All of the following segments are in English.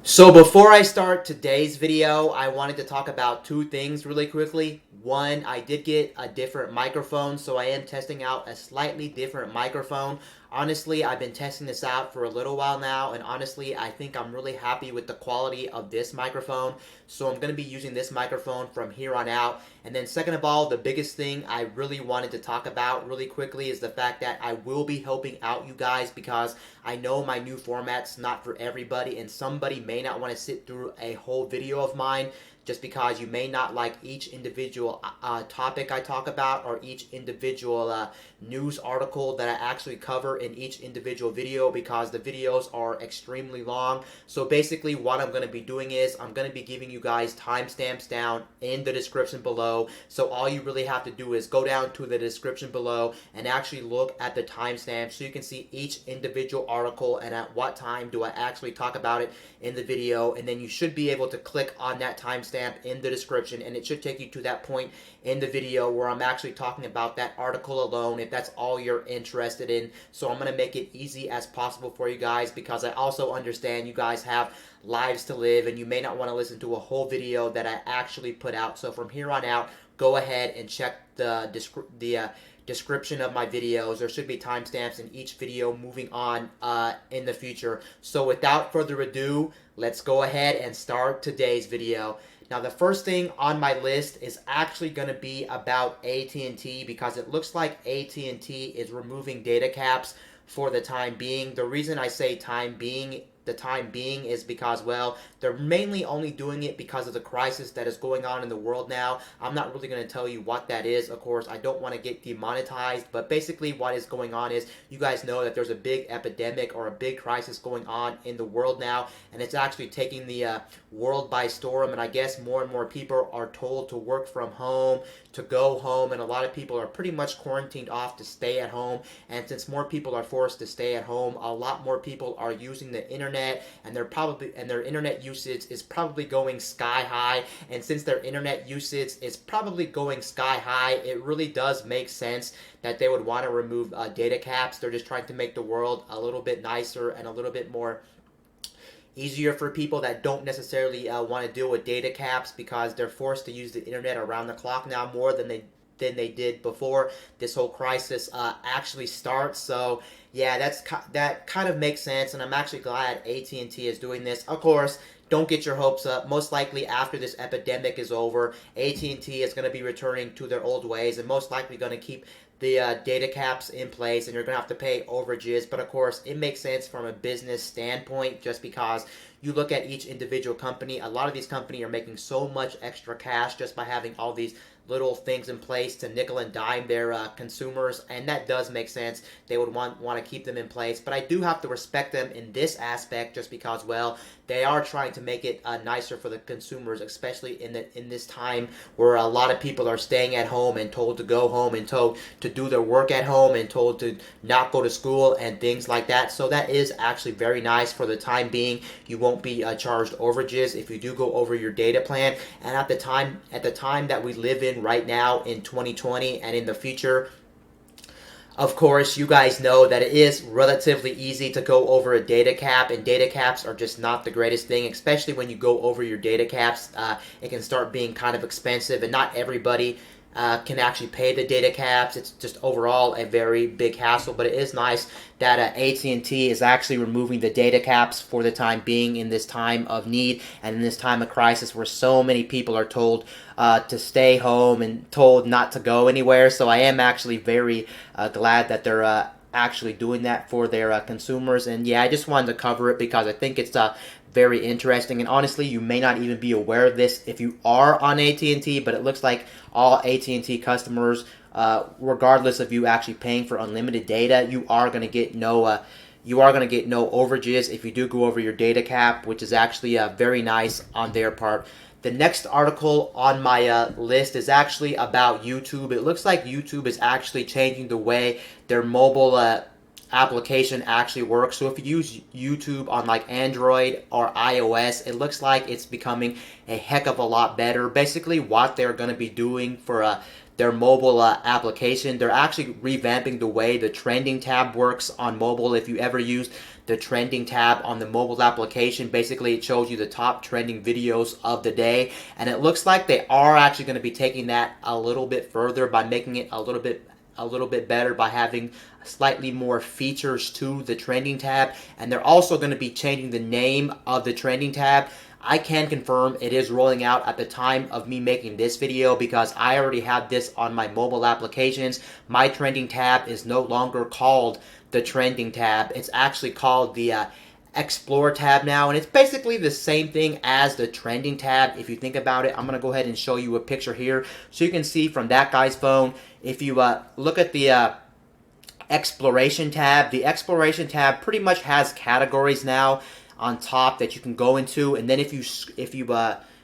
So before I start today's video, I wanted to talk about two things really quickly. One, I did get a different microphone, so I am testing out a slightly different microphone. Honestly, I've been testing this out for a little while now, and honestly, I think I'm really happy with the quality of this microphone. So I'm going to be using this microphone from here on out. And then second of all, the biggest thing I really wanted to talk about really quickly is the fact that I will be helping out you guys because I know my new format's not for everybody, and somebody may not want to sit through a whole video of mine just because you may not like each individual topic I talk about or each individual news article that I actually cover in each individual video because the videos are extremely long. So basically what I'm going to be doing is I'm going to be giving you guys timestamps down in the description below. So all you really have to do is go down to the description below and actually look at the timestamps so you can see each individual article and at what time do I actually talk about it in the video, and then you should be able to click on that timestamp in the description and it should take you to that point in the video where I'm actually talking about that article alone if that's all you're interested in. So I'm going to make it easy as possible for you guys because I also understand you guys have lives to live and you may not want to listen to a whole video that I actually put out. So from here on out, go ahead and check the description of my videos. There should be timestamps in each video moving on in the future. So without further ado, let's go ahead and start today's video. Now the first thing on my list is actually going to be about AT&T because it looks like AT&T is removing data caps for the time being. The reason I say the time being is because, well, they're mainly only doing it because of the crisis that is going on in the world now. I'm not really going to tell you what that is. Of course, I don't want to get demonetized, but basically what is going on is you guys know that there's a big epidemic or a big crisis going on in the world now, and it's actually taking the world by storm, and I guess more and more people are told to work from home, to go home, and a lot of people are pretty much quarantined off to stay at home. And since more people are forced to stay at home, a lot more people are using the internet, and their internet usage is probably going sky high. And since their internet usage is probably going sky high, it really does make sense that they would want to remove data caps. They're just trying to make the world a little bit nicer and a little bit more easier for people that don't necessarily want to deal with data caps because they're forced to use the internet around the clock now more than they did before this whole crisis actually starts. So yeah, that kind of makes sense, and I'm actually glad AT&T is doing this. Of course, don't get your hopes up. Most likely after this epidemic is over, AT&T is going to be returning to their old ways and most likely going to keep the data caps in place, and you're going to have to pay overages. But of course, it makes sense from a business standpoint just because you look at each individual company. A lot of these companies are making so much extra cash just by having all these little things in place to nickel and dime their consumers, and that does make sense. They would want to keep them in place, but I do have to respect them in this aspect just because, well, they are trying to make it nicer for the consumers, especially in this time where a lot of people are staying at home and told to go home and told to do their work at home and told to not go to school and things like that. So that is actually very nice for the time being. You won't be charged overages if you do go over your data plan. And at the time that we live in right now in 2020 and in the future, of course, you guys know that it is relatively easy to go over a data cap, and data caps are just not the greatest thing, especially when you go over your data caps. It can start being kind of expensive, and not everybody can actually pay the data caps. It's just overall a very big hassle, but it is nice that AT&T is actually removing the data caps for the time being in this time of need and in this time of crisis where so many people are told to stay home and told not to go anywhere. So I am actually very glad that they're actually doing that for their consumers. And yeah, I just wanted to cover it because I think it's very interesting, and honestly, you may not even be aware of this if you are on AT&T, but it looks like all AT&T customers, regardless of you actually paying for unlimited data, you are going to get no overages if you do go over your data cap, which is actually very nice on their part. The next article on my list is actually about YouTube. It looks like YouTube is actually changing the way their mobile application actually works. So if you use YouTube on like Android or iOS, it looks like it's becoming a heck of a lot better. Basically what they're going to be doing for their mobile application. They're actually revamping the way the trending tab works on mobile. If you ever used the trending tab on the mobile application, basically it shows you the top trending videos of the day, and it looks like they are actually going to be taking that a little bit further by making it a little bit better by having slightly more features to the trending tab, and they're also going to be changing the name of the trending tab. I can confirm it is rolling out at the time of me making this video because I already have this on my mobile applications. My trending tab is no longer called the trending tab. It's actually called the Explore tab now, and it's basically the same thing as the trending tab if you think about it. I'm going to go ahead and show you a picture here so you can see from that guy's phone. If you look at the Exploration tab, the Exploration tab pretty much has categories now on top that you can go into, and then if you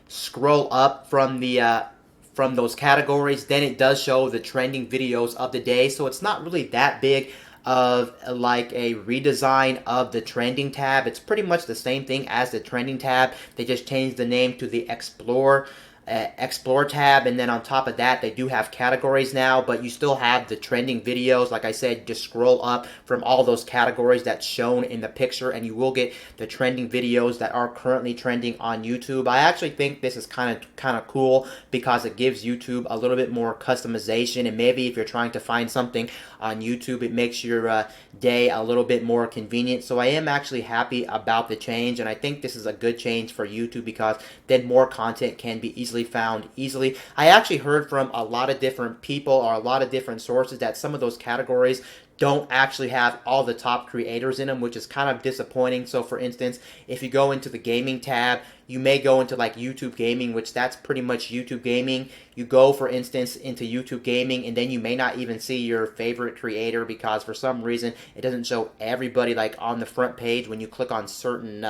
scroll up from the from those categories, then it does show the trending videos of the day. So it's not really that big of like a redesign of the trending tab. It's pretty much the same thing as the trending tab. They just changed the name to the Explore tab, and then on top of that they do have categories now, but you still have the trending videos. Like I said, just scroll up from all those categories that's shown in the picture and you will get the trending videos that are currently trending on YouTube. I actually think this is kind of cool because it gives YouTube a little bit more customization, and maybe if you're trying to find something on YouTube, it makes your day a little bit more convenient. So I am actually happy about the change, and I think this is a good change for YouTube because then more content can be easily found easily. I actually heard from a lot of different people or a lot of different sources that some of those categories don't actually have all the top creators in them, which is kind of disappointing. So for instance, if you go into the gaming tab, you may go into like YouTube gaming, which that's pretty much YouTube gaming. You go, for instance, into YouTube gaming, and then you may not even see your favorite creator because for some reason it doesn't show everybody like on the front page when you click on certain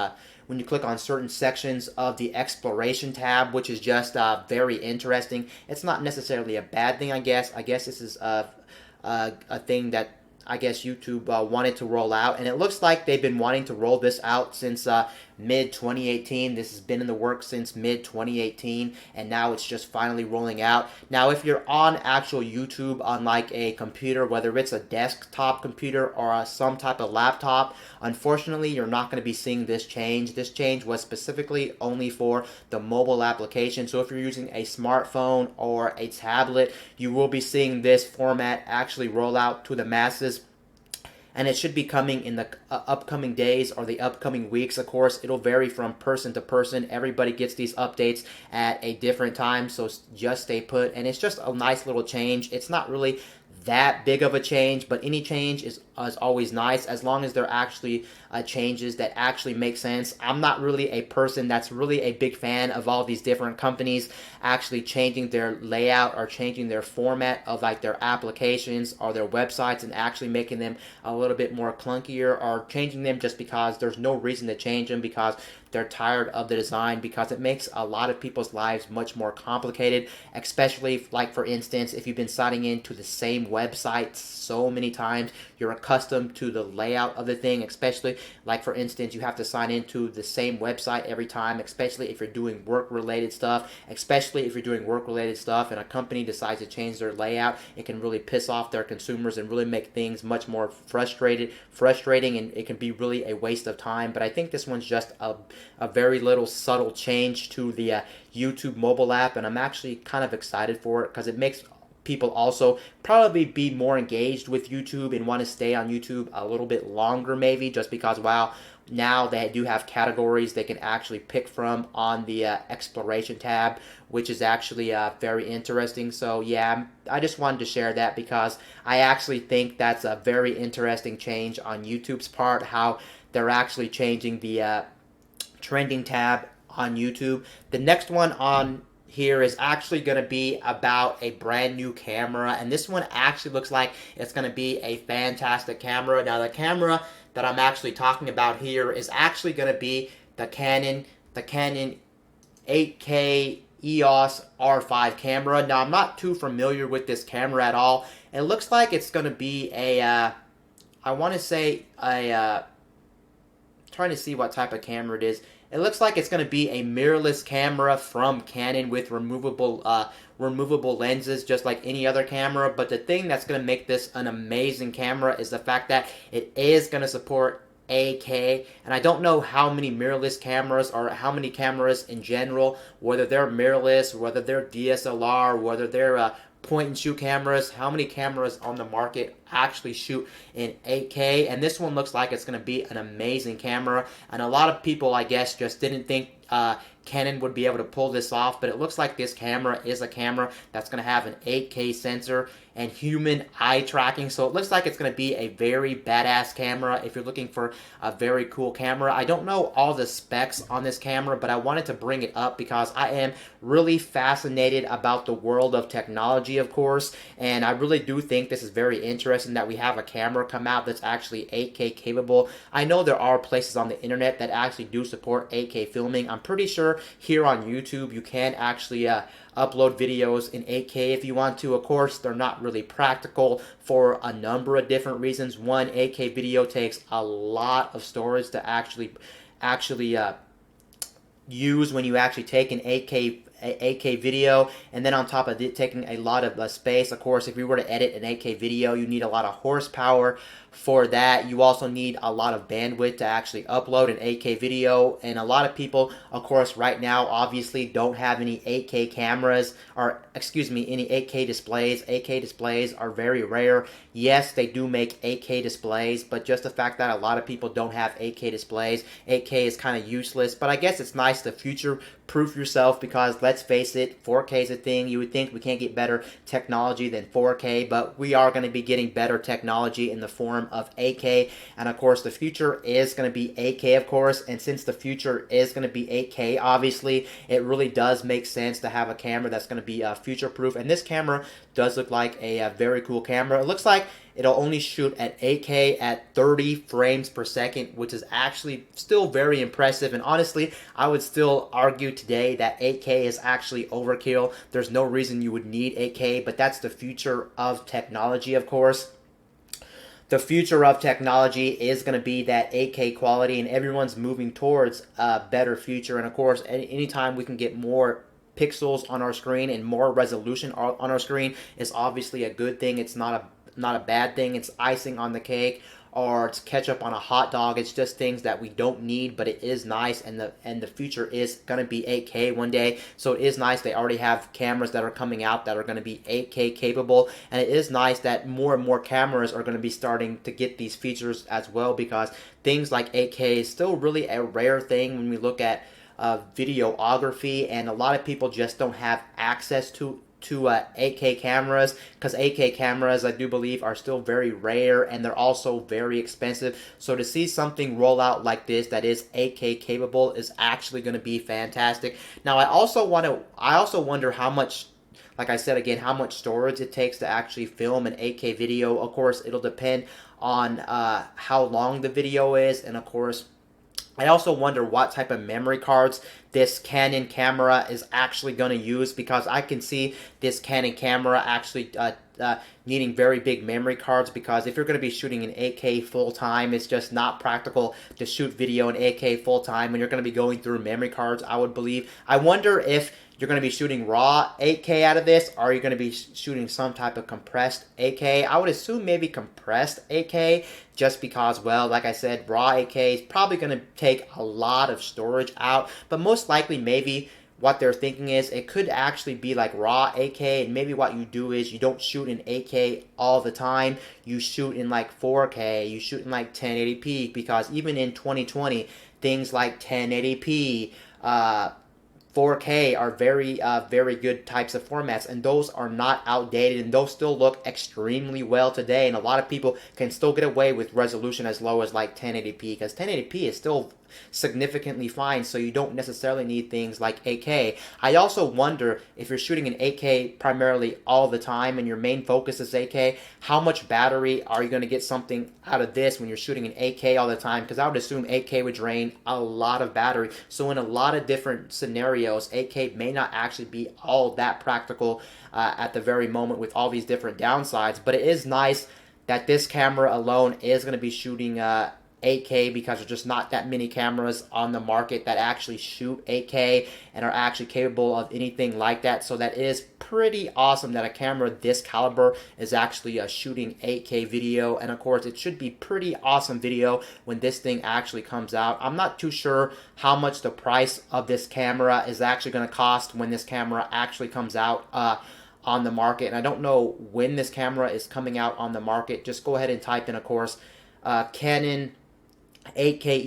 sections of the Exploration tab, which is just very interesting. It's not necessarily a bad thing, I guess. I guess this is a thing that I guess YouTube wanted to roll out, and it looks like they've been wanting to roll this out since mid-2018. This has been in the works since mid-2018, and now it's just finally rolling out. Now, if you're on actual YouTube on like a computer, whether it's a desktop computer or some type of laptop, unfortunately, you're not going to be seeing this change. This change was specifically only for the mobile application, so if you're using a smartphone or a tablet, you will be seeing this format actually roll out to the masses. And it should be coming in the upcoming days or the upcoming weeks. Of course, it'll vary from person to person. Everybody gets these updates at a different time, so just stay put. And it's just a nice little change. It's not really that big of a change, but any change is always nice as long as they're actually changes that actually make sense. I'm not really a person that's really a big fan of all these different companies actually changing their layout or changing their format of like their applications or their websites and actually making them a little bit more clunkier, or changing them just because there's no reason to change them because they're tired of the design, because it makes a lot of people's lives much more complicated, especially if, like for instance, if you've been signing in to the same website so many times, you're accustomed to the layout of the thing, especially like for instance, you have to sign into the same website every time, especially if you're doing work-related stuff, and a company decides to change their layout, it can really piss off their consumers and really make things much more frustrating, and it can be really a waste of time. But I think this one's just a very little subtle change to the YouTube mobile app, and I'm actually kind of excited for it because it makes people also probably be more engaged with YouTube and want to stay on YouTube a little bit longer, maybe, just because, wow, now they do have categories they can actually pick from on the Exploration tab, which is actually very interesting. So yeah, I just wanted to share that because I actually think that's a very interesting change on YouTube's part, how they're actually changing the trending tab on YouTube. The next one on here is actually going to be about a brand new camera, and this one actually looks like it's going to be a fantastic camera. Now, the camera that I'm actually talking about here is actually going to be the Canon 8K EOS R5 camera. Now, I'm not too familiar with this camera at all. It looks like it's going to be a I want to say a trying to see what type of camera it is. It looks like it's going to be a mirrorless camera from Canon with removable lenses, just like any other camera. But the thing that's going to make this an amazing camera is the fact that it is going to support 8K, and I don't know how many mirrorless cameras or how many cameras in general, whether they're mirrorless, whether they're DSLR, whether they're point and shoot cameras, how many cameras on the market actually shoot in 8K, and this one looks like it's going to be an amazing camera. And a lot of people, I guess, just didn't think Canon would be able to pull this off, but it looks like this camera is a camera that's going to have an 8K sensor and human eye tracking, so it looks like it's going to be a very badass camera if you're looking for a very cool camera. I don't know all the specs on this camera, but I wanted to bring it up because I am really fascinated about the world of technology, of course, and I really do think this is very interesting that we have a camera come out that's actually 8K capable. I know there are places on the internet that actually do support 8K filming. I'm pretty sure here on YouTube you can actually upload videos in 8K if you want to. Of course, they're not really practical for a number of different reasons. One, 8K video takes a lot of storage to actually use when you actually take an 8K video, and then on top of it taking a lot of space. Of course, if you were to edit an 8K video, you need a lot of horsepower for that. You also need a lot of bandwidth to actually upload an 8K video, and a lot of people, of course, right now obviously don't have any 8K cameras, or excuse me, any 8K displays. 8K displays are very rare. Yes, they do make 8K displays, but just the fact that a lot of people don't have 8K displays, 8K is kind of useless. But I guess it's nice to future-proof yourself, because let's face it, 4K is a thing. You would think we can't get better technology than 4K, but we are going to be getting better technology in the form of 8K, and of course the future is going to be 8K, of course. And since the future is going to be 8K, obviously it really does make sense to have a camera that's going to be future proof, and this camera does look like a very cool camera. It looks like it'll only shoot at 8K at 30 frames per second, which is actually still very impressive. And honestly, I would still argue today that 8K is actually overkill. There's no reason you would need 8K, but that's the future of technology, of course. The future of technology is going to be that 8K quality, and everyone's moving towards a better future. And of course, anytime we can get more pixels on our screen and more resolution on our screen is obviously a good thing. It's not a bad thing. It's icing on the cake, or it's ketchup on a hot dog. It's just things that we don't need, but it is nice, and the future is going to be 8K one day. So it is nice they already have cameras that are coming out that are going to be 8K capable, and it is nice that more and more cameras are going to be starting to get these features as well, because things like 8K is still really a rare thing when we look at videography, and a lot of people just don't have access to 8K cameras, because 8K cameras, I do believe, are still very rare, and they're also very expensive. So to see something roll out like this that is 8K capable is actually going to be fantastic. Now, I also wonder how much, like I said again, how much storage it takes to actually film an 8K video. Of course, it'll depend on how long the video is, and of course, I also wonder what type of memory cards this Canon camera is actually going to use, because I can see this Canon camera actually needing very big memory cards, because if you're going to be shooting in 8K full time, it's just not practical to shoot video in 8K full time when you're going to be going through memory cards, I would believe. I wonder if you're going to be shooting raw 8K out of this, or are you going to be shooting some type of compressed 8K? I would assume maybe compressed 8K, just because, well, like I said, raw 8K is probably going to take a lot of storage out, but most likely maybe what they're thinking is it could actually be like raw 8K, and maybe what you do is you don't shoot in 8K all the time, you shoot in like 4K, you shoot in like 1080p, because even in 2020, things like 1080p, 4K are very good types of formats, and those are not outdated, and those still look extremely well today, and a lot of people can still get away with resolution as low as like 1080p, because 1080p is still significantly fine, so you don't necessarily need things like 8K. I also wonder, if you're shooting in 8K primarily all the time and your main focus is 8K, how much battery are you going to get something out of this when you're shooting in 8K all the time? Because I would assume 8K would drain a lot of battery. So in a lot of different scenarios, 8K may not actually be all that practical at the very moment, with all these different downsides. But it is nice that this camera alone is going to be shooting 8K because there's just not that many cameras on the market that actually shoot 8K and are actually capable of anything like that. So that is pretty awesome that a camera this caliber is actually shooting 8K video. And of course, it should be pretty awesome video when this thing actually comes out. I'm not too sure how much the price of this camera is actually going to cost when this camera actually comes out on the market, and I don't know when this camera is coming out on the market. Just go ahead and type in, of course, Canon 8K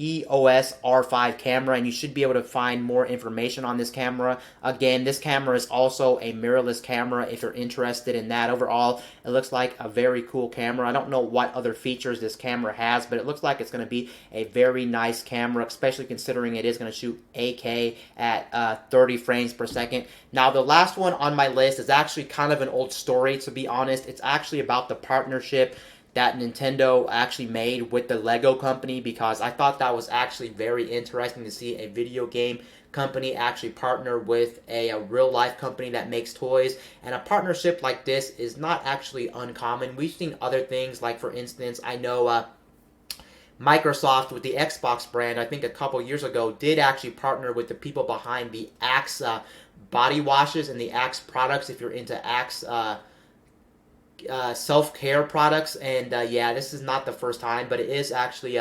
EOS R5 camera, and you should be able to find more information on this camera. Again, this camera is also a mirrorless camera if you're interested in that. Overall, it looks like a very cool camera. I don't know what other features this camera has, but it looks like it's going to be a very nice camera, especially considering it is going to shoot 8K at 30 frames per second. Now, the last one on my list is actually kind of an old story, to be honest. It's actually about the partnership that Nintendo actually made with the Lego company, because I thought that was actually very interesting to see a video game company actually partner with a real life company that makes toys. And a partnership like this is not actually uncommon. We've seen other things, like for instance, I know Microsoft with the Xbox brand, I think a couple years ago, did actually partner with the people behind the Axe body washes and the Axe products, if you're into Axe self-care products. And yeah, this is not the first time, but it is actually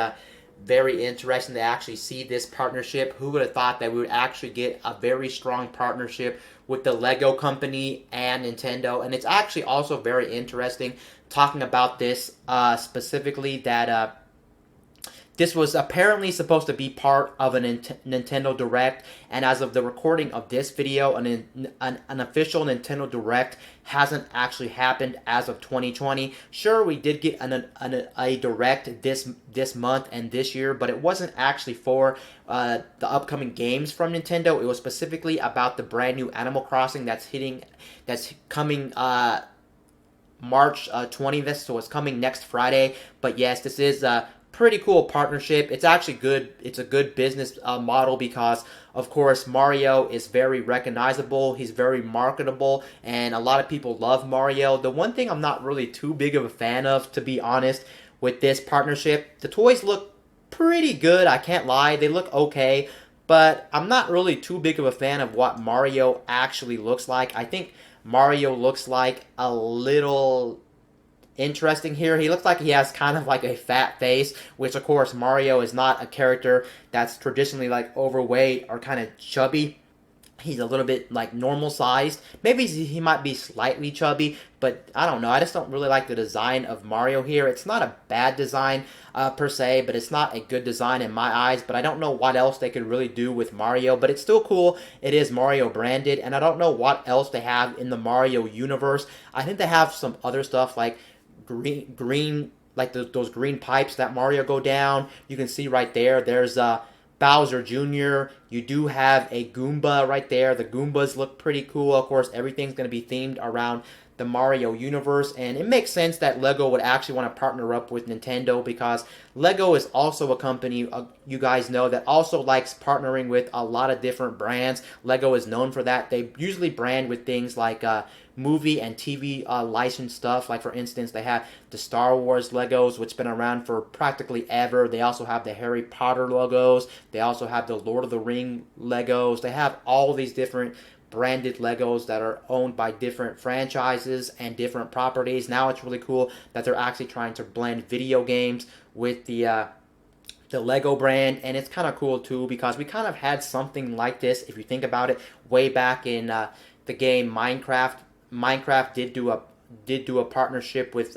very interesting to actually see this partnership. Who would have thought that we would actually get a very strong partnership with the Lego company and Nintendo? And it's actually also very interesting talking about this specifically, that this was apparently supposed to be part of a Nintendo Direct, and as of the recording of this video, an official Nintendo Direct hasn't actually happened as of 2020. Sure, we did get a Direct this month and this year, but it wasn't actually for the upcoming games from Nintendo. It was specifically about the brand new Animal Crossing that's coming March 20th, so it's coming next Friday. But yes, this is pretty cool partnership. It's actually good. It's a good business model because, of course, Mario is very recognizable. He's very marketable, and a lot of people love Mario. The one thing I'm not really too big of a fan of, to be honest, with this partnership, the toys look pretty good. I can't lie. They look okay, but I'm not really too big of a fan of what Mario actually looks like. I think Mario looks like a little interesting here. He looks like he has kind of like a fat face, which of course Mario is not a character that's traditionally like overweight or kind of chubby. He's a little bit like normal sized. Maybe he might be slightly chubby, but I don't know. I just don't really like the design of Mario here. It's not a bad design per se, but it's not a good design in my eyes. But I don't know what else they could really do with Mario, but it's still cool. It is Mario branded, and I don't know what else they have in the Mario universe. I think they have some other stuff like green like those green pipes that Mario go down. You can see right there, there's Bowser Jr. You do have a Goomba right there. The Goombas look pretty cool. Of course, everything's going to be themed around the Mario universe, and it makes sense that Lego would actually want to partner up with Nintendo, because Lego is also a company, you guys know, that also likes partnering with a lot of different brands. Lego is known for that. They usually brand with things like movie and TV licensed stuff. Like for instance, they have the Star Wars Legos, which has been around for practically ever. They also have the Harry Potter logos. They also have the Lord of the Ring Legos. They have all these different branded Legos that are owned by different franchises and different properties. Now it's really cool that they're actually trying to blend video games with the Lego brand, and it's kind of cool too, because we kind of had something like this, if you think about it, way back in the game Minecraft. Minecraft did do a partnership with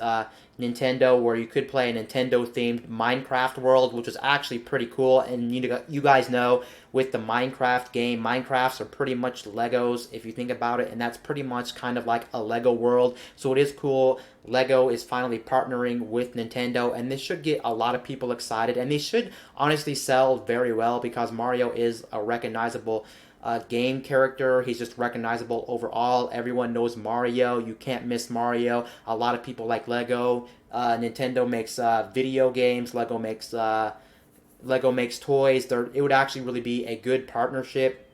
Nintendo, where you could play a Nintendo-themed Minecraft world, which was actually pretty cool. And you guys know, with the Minecraft game, Minecrafts are pretty much Legos, if you think about it, and that's pretty much kind of like a Lego world. So it is cool. Lego is finally partnering with Nintendo, and this should get a lot of people excited, and they should honestly sell very well, because Mario is a recognizable game character. He's just recognizable overall. Everyone knows Mario. You can't miss Mario. A lot of people like Lego. Nintendo makes video games. Lego makes toys. It would actually really be a good partnership.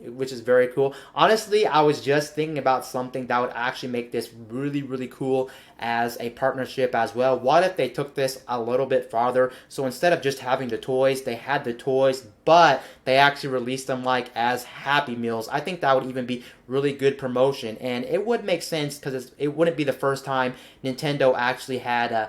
which is very cool. Honestly, I was just thinking about something that would actually make this really, really cool as a partnership as well. What if they took this a little bit farther? So instead of just having the toys, they had the toys, but they actually released them like as Happy Meals. I think that would even be really good promotion, and it would make sense because it wouldn't be the first time Nintendo actually had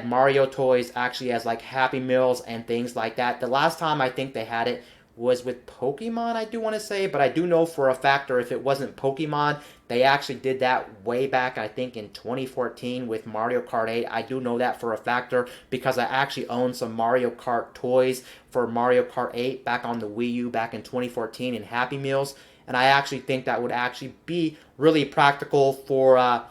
Mario toys actually as like Happy Meals and things like that. The last time I think they had it was with Pokemon, I do want to say, but I do know for a fact, or if it wasn't Pokemon, they actually did that way back, I think, in 2014 with Mario Kart 8. I do know that for a factor because I actually own some Mario Kart toys for Mario Kart 8 back on the Wii U back in 2014 in Happy Meals, and I actually think that would actually be really practical for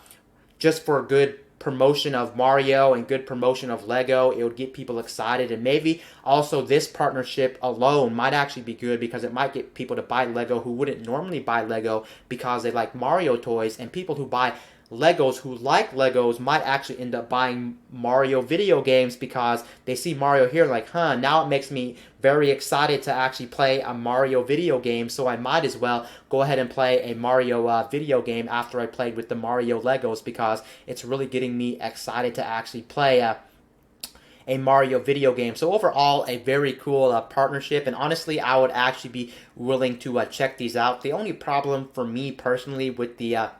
just for good promotion of Mario and good promotion of Lego. It would get people excited, and maybe also this partnership alone might actually be good because it might get people to buy Lego who wouldn't normally buy Lego because they like Mario toys, and people who buy Legos who like Legos might actually end up buying Mario video games because they see Mario here like, huh, now it makes me very excited to actually play a Mario video game, so I might as well go ahead and play a Mario video game after I played with the Mario Legos because it's really getting me excited to actually play a Mario video game. So overall, a very cool partnership, and honestly, I would actually be willing to check these out. The only problem for me personally with the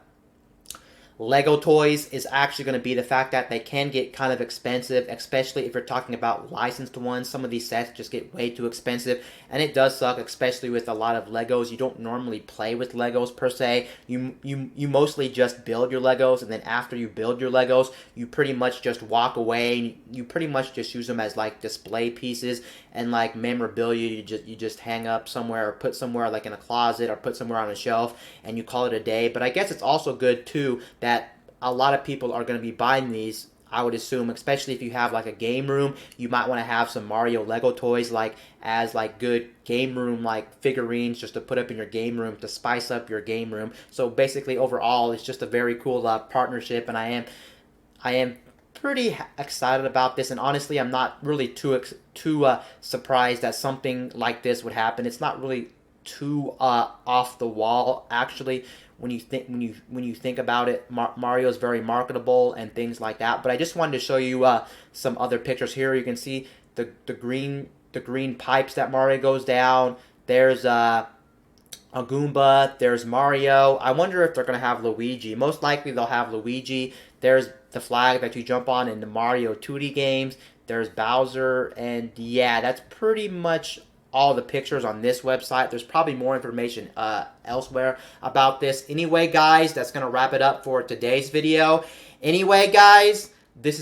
Lego toys is actually going to be the fact that they can get kind of expensive, especially if you're talking about licensed ones. Some of these sets just get way too expensive, and it does suck, especially with a lot of Legos. You don't normally play with Legos per se. You mostly just build your Legos, and then after you build your Legos, you pretty much just walk away. You pretty much just use them as like display pieces and like memorabilia. You just hang up somewhere or put somewhere like in a closet or put somewhere on a shelf, and you call it a day. But I guess it's also good too that a lot of people are going to be buying these, I would assume, especially if you have like a game room. You might want to have some Mario Lego toys like as like good game room like figurines just to put up in your game room to spice up your game room. So basically overall it's just a very cool partnership, and I am pretty excited about this, and honestly I'm not really too surprised that something like this would happen. It's not really too off the wall actually when you think about it. Mario is very marketable and things like that. But I just wanted to show you some other pictures here. You can see the green pipes that Mario goes down. There's a Goomba. There's Mario. I wonder if they're gonna have Luigi. Most likely they'll have Luigi. There's the flag that you jump on in the Mario 2D games. There's Bowser, and yeah, that's pretty much all the pictures on this website. There's probably more information elsewhere about this. Anyway, guys, that's going to wrap it up for today's video. Anyway, guys, this is